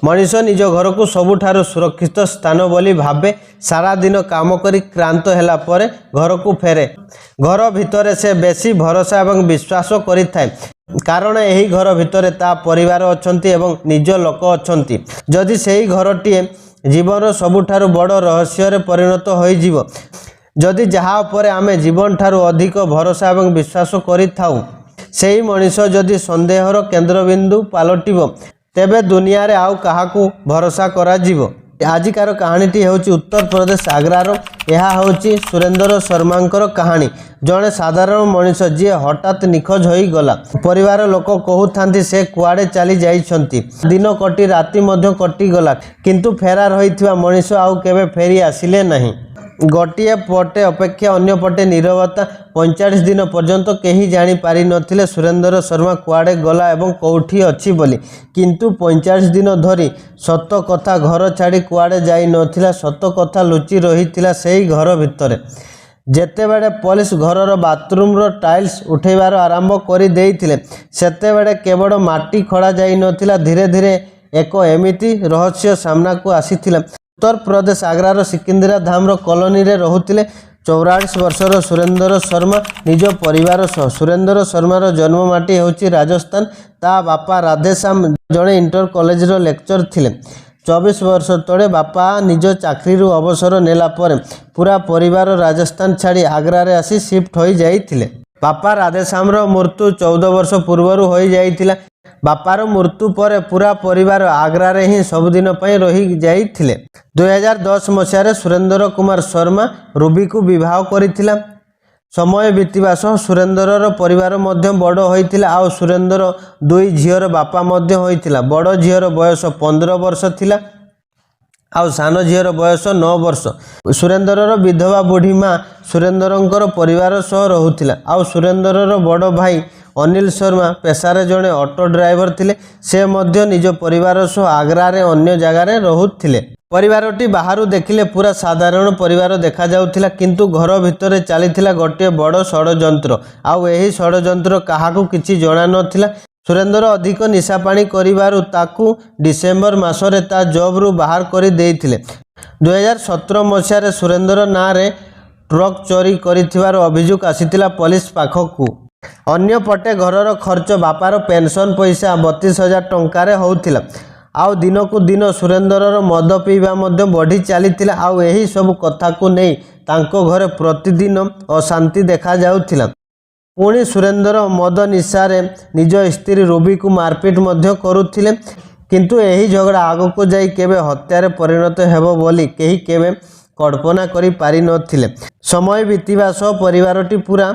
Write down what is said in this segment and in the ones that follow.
मनीष निज घर को सबुठारु सुरक्षित स्थान बोली भावे सारा दिन काम करी क्रांत होला परे घर को फेरे। घर भितर से बेसी भरोसा एवं विश्वास करि थाए कारण यही घर भितर ता परिवार अछंती एवं निज लोक अछंती। जदि सेही घरटी जीवन सबुठारु बड़ रहस्य रे परिणत होई जीवो, जदि जहा उपरे आमे जीवन ठारु अधिक भरोसा एवं विश्वास करि थाउ सेही मनीष जदि संदेहर केंद्रबिंदु पालटिबो तेबे दुनिया रे आउ काहाकू भरोसा करा जीवो। आजिकार कहानीटी होची उत्तर प्रदेश आग्रार। यह होची सुरेंद्र शर्मांकर कहानी। जड़े साधारण मनीष जी हठात निखोज होई गला। परिवार लोक कहउथांती से कुआडे चली जाइछंती। दिन कटी राति मध्य कटी गला किंतु फेरार होइथिबा मनीष आउ केबे फेरी आसिले नहीं। गोटे पटे अपेक्षा अन्य पटे नीरवता। 45 दिन पर्यंत कहीं जानी पारि नथिले सुरेंद्र शर्मा कुआडे गला एवं कौठी अछि बोली। किंतु 45 दिन धरी सत कथा घर छाड़ी कुआडे जाई नथिला। सत कथा लुचि रहिथिला सेही घर भितरे। जेतेबेले पुलिस घरर बाथरूम रो टाइल्स उठेबार आरंभ करि देइथिले सेतेबेले केवल माटी खड़ा जाई नथिला। धीरे धीरे एक एमिति रहस्य सामना को आसीथिला। उत्तर प्रदेश आग्रार सिकिंद्रा धाम कॉलोनी रे रहुथिले 44 वर्षर सुरेंद्र शर्मा निज परिवार सह। सुरेंद्र शर्मार जन्म माटी होची राजस्थान। ता बापा राधेश्याम जड़े इंटर कॉलेज रो लेक्चर थिले। 24 वर्ष तले बापा निज चाकरी अवसर नेला परे पूरा परिवार राजस्थान छाड़ी आग्रा रे आसी शिफ्ट हो जाइथिले। बापा राधेश्याम मृत्यु 14 वर्ष पूर्व हो जाइथिला। बापार मृत्यु पर पूरा परिवार आग्रा रे ही सबुदिन पई रही जाइथिले। 2010 मसीह सुरेंद्र कुमार शर्मा रूबी को विवाह करिथिला। समय बीतवा सह सुरेंद्रर परिवार मध्य बड़ होइथिला। आ सुरेंद्र दुई झीर बापा मध्य होइथिला। बड़ झीर बयस 15 वर्ष थिला आ सान झीर बयस 9 वर्ष। सुरेंद्रर विधवा बुढ़ी माँ सुरेंद्रंकर परिवार सह रहुथिला। आ सुरेंद्रर बड़ भाई अनिल शर्मा पेशारे जड़े ऑटो ड्राइवर थिले। से मध्य निज परिवार सह आग्रा रे अन्य जगार रहुथिले। परिवारटी बाहरु देखिले पूरा साधारण परिवार देखा जाउथिला किंतु घर भितर चलीथिला गोटे बड़ षड्यंत्र। आउ एही षड्यंत्र काहाकू किछि जणा नथिला। सुरेंद्र अधिक निशा पानी करिबारु ताकू डिसेंबर मासरे ता जॉब रु बाहर करि देइथिले। 2017 मसीह सुरेंद्र ना रे ट्रक चोरी करिथिबार अभियोग आसीथिला पुलिस पाखकू। अन्य पटे घरर खर्च बापार पेंशन पैसा 32,000 टंका रे होउथिला। आउ दिन को दिन सुरेंद्रर मद पीवा मध्य बढ़ी चलीथिला। आउ एही सब कथा को नहीं तांको घरे प्रतिदिन अशांति देखा जाउथिला। पुणी सुरेंद्र मद निशारे निज स्त्री रूबी को मारपीट मध्य करुथिले किंतु एही झगड़ा आगो को जाई केबे हत्यारे परिणत हेबो बोली केही केबे कल्पना करि पारि नथिले। समय बीतवा सह परिवारटी पूरा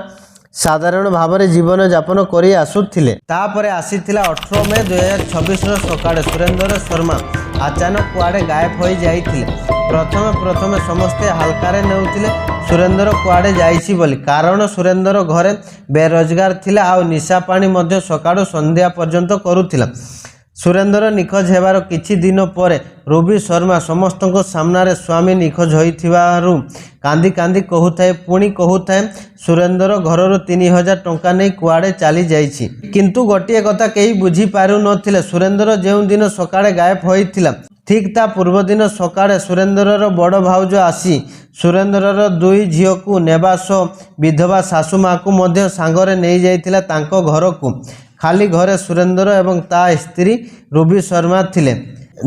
साधारण भाव में जीवन यापन करी आसुथिले। तापरे आसीथिला 18 मई 2026 सकाळे सुरेंद्र शर्मा अचानक कुआडे गायब हो जाइथिले। प्रथम समस्ते हल्कारे नेउथिले सुरेंद्र कुआडे जाइछि बोली। कारण सुरेंद्र घरे बेरोजगार थिला आ निशा पानी मध्य सकाळु संध्या पर्यंत करुथिला। सुरेंद्र निखोज हेबार किछि दिन परे रूबी शर्मा समस्त सामने स्वामी निखोज होइथिबारु कांदी कांदी कहूए पुणी कहूए सुरेंद्र घर 3,000 टंका नहीं कुआडे चली जाइछि। किंतु गोटे कथा कहीं बुझी पारु नथिले। सुरेंद्र जो दिन सकाळे गायब होइथिला ठीक ता पूर्व दिन सकाळे सुरेंद्रर बड़ भाउज आसी सुरेंद्रर दुई झील को नेबा सह विधवा सासू माँ को मध्य सांगरे नहीं जाइथिला तांको घर को। खाली घरे सुरेंद्र एवं ता स्त्री रूबी शर्मा थिले।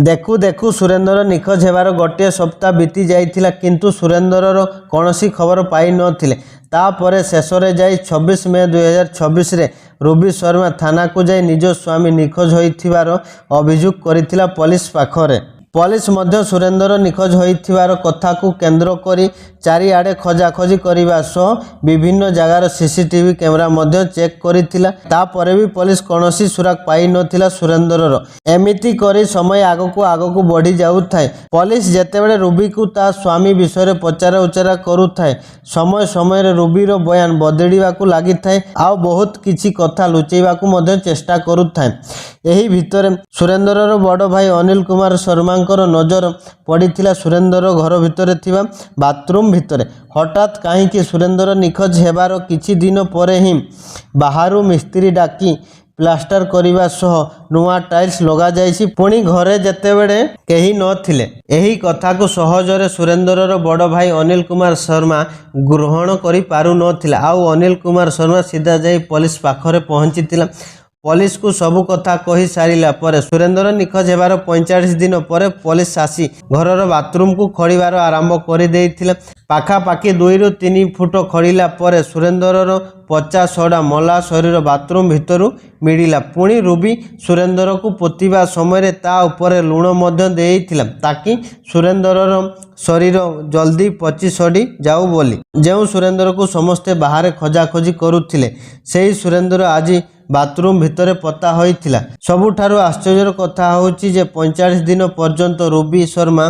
देखु देखु सुरेंद्र निखोज हेबार गोटे सप्ताह बीती जाइथिला किंतु सुरेंद्रर कौनसी खबर पाई नथिले। तापरे शेषरे जाई 26 मई 2026 रे रूबी शर्मा थाना को जाई निज स्वामी निखोज होइथिबार अभियोग करिथिला पुलिस पाखरे। पुलिस मध्य सुरेंद्र निखोज होइथिबार कथा को केंद्र करी चारिआडे खोजाखोजी करबा सह विभिन्न जगार सीसीटीवी कैमरा मध्य चेक करिथिला। तापरे भी पुलिस कौनसी सुराग पाई नथिला सुरेंद्रर। एमिति करी समय आगको बढ़ी जाउथाय। पुलिस जेतेबेले रूबी को ता स्वामी विषय पचारा उचारा करुथाय समय समय रूबीर बयान बदलिबाकू लागिथाय आ बहुत किछि कथा लुचेबाकू मध्य चेष्टा करुथाय। एही भितरे सुरेंद्रर बड़ भाई अनिल कुमार शर्मांकर नजर पड़िथिला सुरेंद्र घर भितरे थिबा बाथरूम भितरे। हठात कहीं सुरेंद्र निखोज हेबार किछि दिन परे ही बाहरु मिस्त्री डाकी ପ୍ଲାଷ୍ଟର କରିବା ସହ ନୂଆ ଟାଇଲ୍ସ ଲଗାଯାଇଛି। ପୁଣି ଘରେ ଯେତେବେଳେ କେହି ନଥିଲେ ଏହି କଥାକୁ ସହଜରେ ସୁରେନ୍ଦ୍ରର ବଡ଼ ଭାଇ ଅନିଲ କୁମାର ଶର୍ମା ଗ୍ରହଣ କରିପାରୁନଥିଲା। ଆଉ ଅନିଲ କୁମାର ଶର୍ମା ସିଧା ଯାଇ ପୋଲିସ ପାଖରେ ପହଞ୍ଚିଥିଲା। ପୋଲିସକୁ ସବୁ କଥା କହି ସାରିଲା ପରେ ସୁରେନ୍ଦ୍ର ନିଖୋଜ ହେବାର 45 ଦିନ ପରେ ପୋଲିସ ଆସି ଘରର ବାଥରୁମକୁ ଖୋଳିବାର ଆରମ୍ଭ କରିଦେଇଥିଲା। ପାଖାପାଖି 2 ରୁ 3 ଫୁଟ ଖୋଳିଲା ପରେ ସୁରେନ୍ଦ୍ରର ପଚା ସଢ଼ା ମଲା ଶରୀର ବାଥରୁମ ଭିତରୁ ମିଳିଲା। ପୁଣି ରୁବି ସୁରେନ୍ଦ୍ରକୁ ପୋତିବା ସମୟରେ ତା ଉପରେ ଲୁଣ ମଧ୍ୟ ଦେଇଥିଲା ତାକି ସୁରେନ୍ଦ୍ରର ଶରୀର ଜଲ୍ଦି ପଚି ସଢ଼ି ଯାଉ ବୋଲି। ଯେଉଁ ସୁରେନ୍ଦ୍ରକୁ ସମସ୍ତେ ବାହାରେ ଖୋଜାଖୋଜି କରୁଥିଲେ ସେହି ସୁରେନ୍ଦ୍ର ଆଜି ବାଥରୁମ ଭିତରେ ପୋତା ହୋଇଥିଲା। ସବୁଠାରୁ ଆଶ୍ଚର୍ଯ୍ୟର କଥା ହେଉଛି ଯେ 45 ଦିନ ପର୍ଯ୍ୟନ୍ତ ରୁବି ଶର୍ମା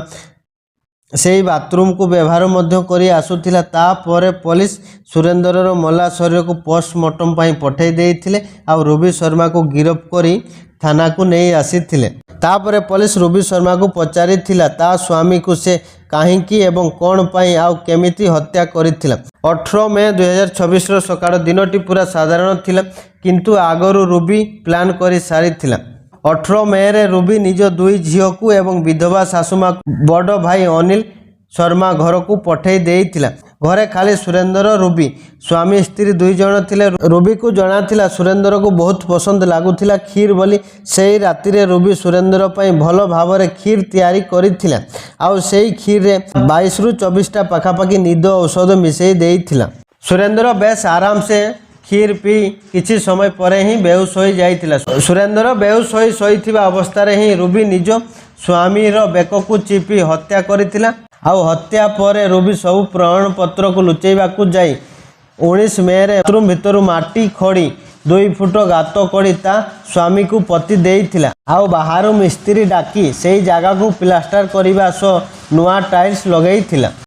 ସେହି ବାଥରୁମକୁ ବ୍ୟବହାର ମଧ୍ୟ କରି ଆସୁଥିଲା। ତାପରେ ପୋଲିସ ସୁରେନ୍ଦ୍ରର ମଲା ଶରୀରକୁ ପୋଷ୍ଟମର୍ଟମ ପାଇଁ ପଠାଇ ଦେଇଥିଲେ ଆଉ ରୁବି ଶର୍ମାକୁ ଗିରଫ କରି ଥାନାକୁ ନେଇ ଆସିଥିଲେ। ତାପରେ ପୋଲିସ ରୁବି ଶର୍ମାକୁ ପଚାରିଥିଲା ତା ସ୍ୱାମୀକୁ ସେ କାହିଁକି ଏବଂ କ'ଣ ପାଇଁ ଆଉ କେମିତି ହତ୍ୟା କରିଥିଲା। 18 ମେ 2024ର ସକାଳ ଦିନଟି ପୁରା ସାଧାରଣ ଥିଲା କିନ୍ତୁ ଆଗରୁ ରୁବି ପ୍ଲାନ୍ କରି ସାରିଥିଲା। 18 ମେରେ ରୁବି ନିଜ 2 ଝିଅକୁ ଏବଂ ବିଧବା ଶାଶୁମାକୁ ବଡ଼ ଭାଇ ଅନିଲ ଶର୍ମା ଘରକୁ ପଠାଇ ଦେଇଥିଲା। ଘରେ ଖାଲି ସୁରେନ୍ଦ୍ର ରୁବି ସ୍ୱାମୀ ସ୍ତ୍ରୀ 2 ଜଣ ଥିଲେ। ରୁବିକୁ ଜଣାଥିଲା ସୁରେନ୍ଦ୍ରକୁ ବହୁତ ପସନ୍ଦ ଲାଗୁଥିଲା କ୍ଷୀର ବୋଲି। ସେହି ରାତିରେ ରୁବି ସୁରେନ୍ଦ୍ର ପାଇଁ ଭଲ ଭାବରେ କ୍ଷୀର ତିଆରି କରିଥିଲା ଆଉ ସେହି କ୍ଷୀରରେ 22 ରୁ 24ଟା ପାଖାପାଖି ନିଦ ଔଷଧ ମିଶାଇ ଦେଇଥିଲା। ସୁରେନ୍ଦ୍ର ବେଶ ଆରାମସେ କ୍ଷୀର ପିଇ କିଛି ସମୟ ପରେ ହିଁ ବେହୁଶ ହୋଇ ଯାଇଥିଲା। ସୁରେନ୍ଦ୍ର ବେହୁଶ ହୋଇ ଶୋଇଥିବା ଅବସ୍ଥାରେ ହିଁ ରୁବି ନିଜ ସ୍ୱାମୀର ବେକକୁ ଚିପି ହତ୍ୟା କରିଥିଲା। ଆଉ ହତ୍ୟା ପରେ ରୁବି ସବୁ ପ୍ରମାଣପତ୍ରକୁ ଲୁଚାଇବାକୁ ଯାଇ 19 ମେରେ ବାଥରୁମ ଭିତରୁ ମାଟି ଖୋଳି 2 ଫୁଟ ଗାତ କରି ତା ସ୍ୱାମୀକୁ ପୋତି ଦେଇଥିଲା ଆଉ ବାହାରୁ ମିସ୍ତ୍ରୀ ଡାକି ସେହି ଜାଗାକୁ ପ୍ଲାଷ୍ଟର କରିବା ସହ ନୂଆ ଟାଇଲ୍ସ ଲଗାଇଥିଲା।